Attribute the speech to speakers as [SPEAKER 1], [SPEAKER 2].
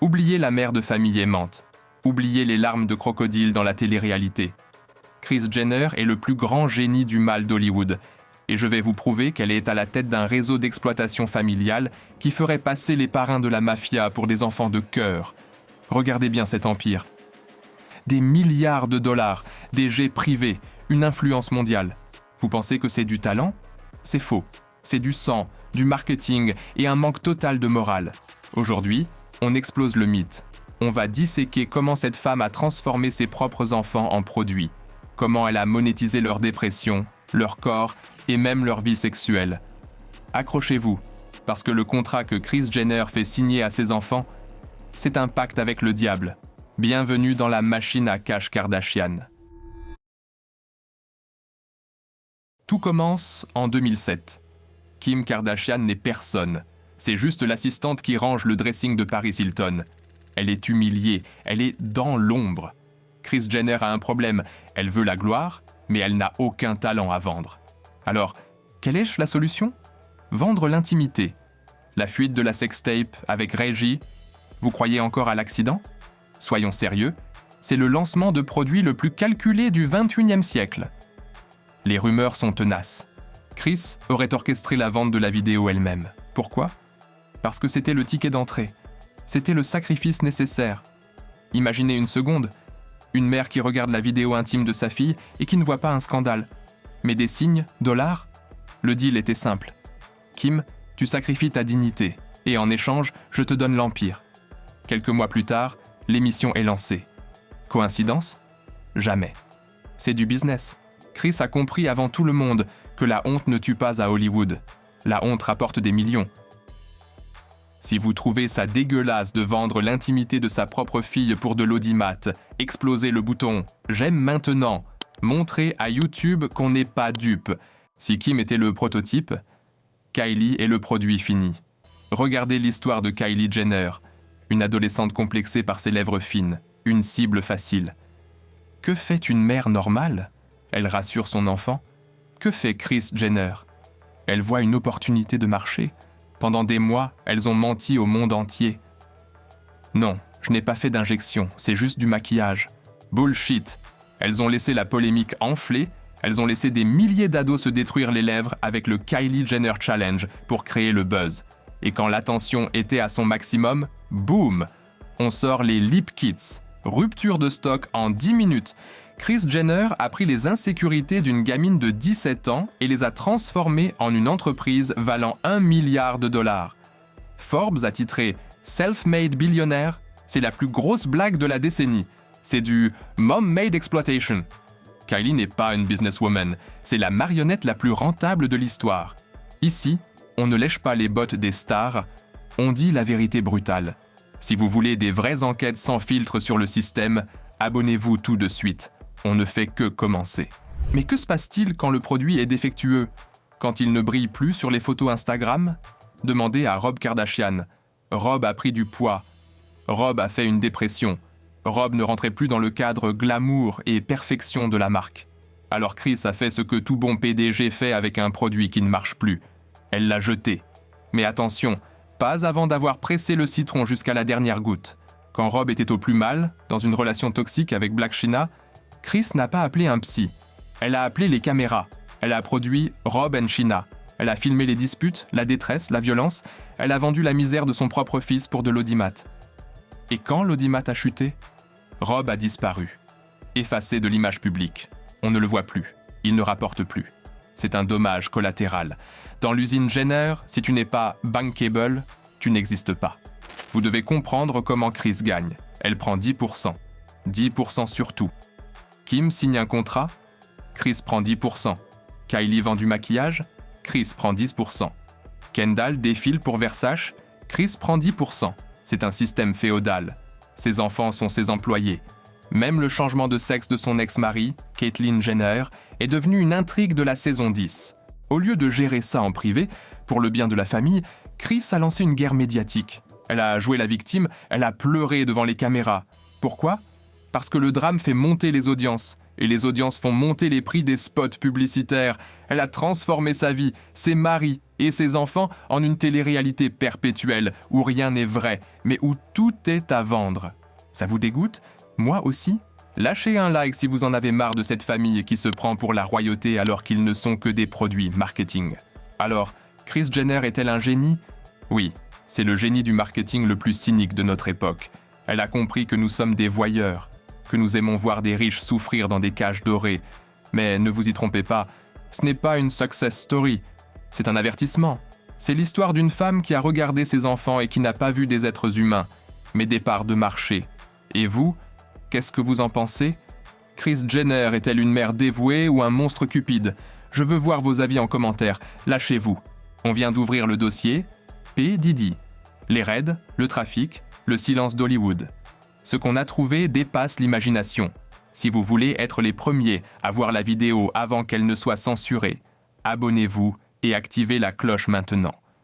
[SPEAKER 1] Oubliez la mère de famille aimante. Oubliez les larmes de crocodile dans la télé-réalité. Kris Jenner est le plus grand génie du mal d'Hollywood. Et je vais vous prouver qu'elle est à la tête d'un réseau d'exploitation familiale qui ferait passer les parrains de la mafia pour des enfants de cœur. Regardez bien cet empire. Des milliards de dollars, des jets privés, une influence mondiale. Vous pensez que c'est du talent ? C'est faux. C'est du sang, du marketing et un manque total de morale. Aujourd'hui, on explose le mythe. On va disséquer comment cette femme a transformé ses propres enfants en produits. Comment elle a monétisé leur dépression, leur corps et même leur vie sexuelle. Accrochez-vous, parce que le contrat que Kris Jenner fait signer à ses enfants, c'est un pacte avec le diable. Bienvenue dans la machine à cash Kardashian. Tout commence en 2007. Kim Kardashian n'est personne. C'est juste l'assistante qui range le dressing de Paris Hilton. Elle est humiliée, elle est dans l'ombre. Kris Jenner a un problème, elle veut la gloire, mais elle n'a aucun talent à vendre. Alors, quelle est la solution ? Vendre l'intimité. La fuite de la sextape avec Ray J. Vous croyez encore à l'accident ? Soyons sérieux, c'est le lancement de produits le plus calculé du XXIe siècle. Les rumeurs sont tenaces. Kris aurait orchestré la vente de la vidéo elle-même. Pourquoi ? Parce que c'était le ticket d'entrée. C'était le sacrifice nécessaire. Imaginez une seconde, une mère qui regarde la vidéo intime de sa fille et qui ne voit pas un scandale. Mais des signes, dollars ? Le deal était simple. Kim, tu sacrifies ta dignité, et en échange, je te donne l'empire. Quelques mois plus tard, l'émission est lancée. Coïncidence ? Jamais. C'est du business. Kris a compris avant tout le monde que la honte ne tue pas à Hollywood. La honte rapporte des millions. Si vous trouvez ça dégueulasse de vendre l'intimité de sa propre fille pour de l'audimat, explosez le bouton « J'aime maintenant », montrez à YouTube qu'on n'est pas dupe. Si Kim était le prototype, Kylie est le produit fini. Regardez l'histoire de Kylie Jenner, une adolescente complexée par ses lèvres fines, une cible facile. Que fait une mère normale ? Elle rassure son enfant. Que fait Kris Jenner ? Elle voit une opportunité de marché. Pendant des mois, elles ont menti au monde entier. Non, je n'ai pas fait d'injection, c'est juste du maquillage. Bullshit. Elles ont laissé la polémique enfler, elles ont laissé des milliers d'ados se détruire les lèvres avec le Kylie Jenner Challenge pour créer le buzz. Et quand l'attention était à son maximum, boum ! On sort les Lip Kits. Rupture de stock en 10 minutes. Kris Jenner a pris les insécurités d'une gamine de 17 ans et les a transformées en une entreprise valant 1 milliard de dollars. Forbes a titré « Self-made billionnaire », c'est la plus grosse blague de la décennie. C'est du « mom-made exploitation ». Kylie n'est pas une businesswoman, c'est la marionnette la plus rentable de l'histoire. Ici, on ne lèche pas les bottes des stars, on dit la vérité brutale. Si vous voulez des vraies enquêtes sans filtre sur le système, abonnez-vous tout de suite. On ne fait que commencer. Mais que se passe-t-il quand le produit est défectueux ? Quand il ne brille plus sur les photos Instagram ? Demandez à Rob Kardashian. Rob a pris du poids. Rob a fait une dépression. Rob ne rentrait plus dans le cadre glamour et perfection de la marque. Alors Kris a fait ce que tout bon PDG fait avec un produit qui ne marche plus. Elle l'a jeté. Mais attention, pas avant d'avoir pressé le citron jusqu'à la dernière goutte. Quand Rob était au plus mal, dans une relation toxique avec Blac Chyna, Kris n'a pas appelé un psy. Elle a appelé les caméras. Elle a produit Rob & Chyna. Elle a filmé les disputes, la détresse, la violence. Elle a vendu la misère de son propre fils pour de l'audimat. Et quand l'audimat a chuté, Rob a disparu. Effacé de l'image publique. On ne le voit plus. Il ne rapporte plus. C'est un dommage collatéral. Dans l'usine Jenner, si tu n'es pas bankable, tu n'existes pas. Vous devez comprendre comment Kris gagne. Elle prend 10%. 10% sur tout. Kim signe un contrat, Kris prend 10%. Kylie vend du maquillage, Kris prend 10%. Kendall défile pour Versace, Kris prend 10%. C'est un système féodal. Ses enfants sont ses employés. Même le changement de sexe de son ex-mari, Caitlyn Jenner, est devenu une intrigue de la saison 10. Au lieu de gérer ça en privé, pour le bien de la famille, Kris a lancé une guerre médiatique. Elle a joué la victime, elle a pleuré devant les caméras. Pourquoi ? Parce que le drame fait monter les audiences. Et les audiences font monter les prix des spots publicitaires. Elle a transformé sa vie, ses maris et ses enfants en une télé-réalité perpétuelle où rien n'est vrai, mais où tout est à vendre. Ça vous dégoûte ? Moi aussi ? Lâchez un like si vous en avez marre de cette famille qui se prend pour la royauté alors qu'ils ne sont que des produits marketing. Alors, Kris Jenner est-elle un génie ? Oui, c'est le génie du marketing le plus cynique de notre époque. Elle a compris que nous sommes des voyeurs, que nous aimons voir des riches souffrir dans des cages dorées. Mais ne vous y trompez pas, ce n'est pas une success story, c'est un avertissement. C'est l'histoire d'une femme qui a regardé ses enfants et qui n'a pas vu des êtres humains, mais des parts de marché. Et vous, qu'est-ce que vous en pensez ? Kris Jenner est-elle une mère dévouée ou un monstre cupide ? Je veux voir vos avis en commentaire, lâchez-vous. On vient d'ouvrir le dossier P. Diddy. Les raids, le trafic, le silence d'Hollywood. Ce qu'on a trouvé dépasse l'imagination. Si vous voulez être les premiers à voir la vidéo avant qu'elle ne soit censurée, abonnez-vous et activez la cloche maintenant.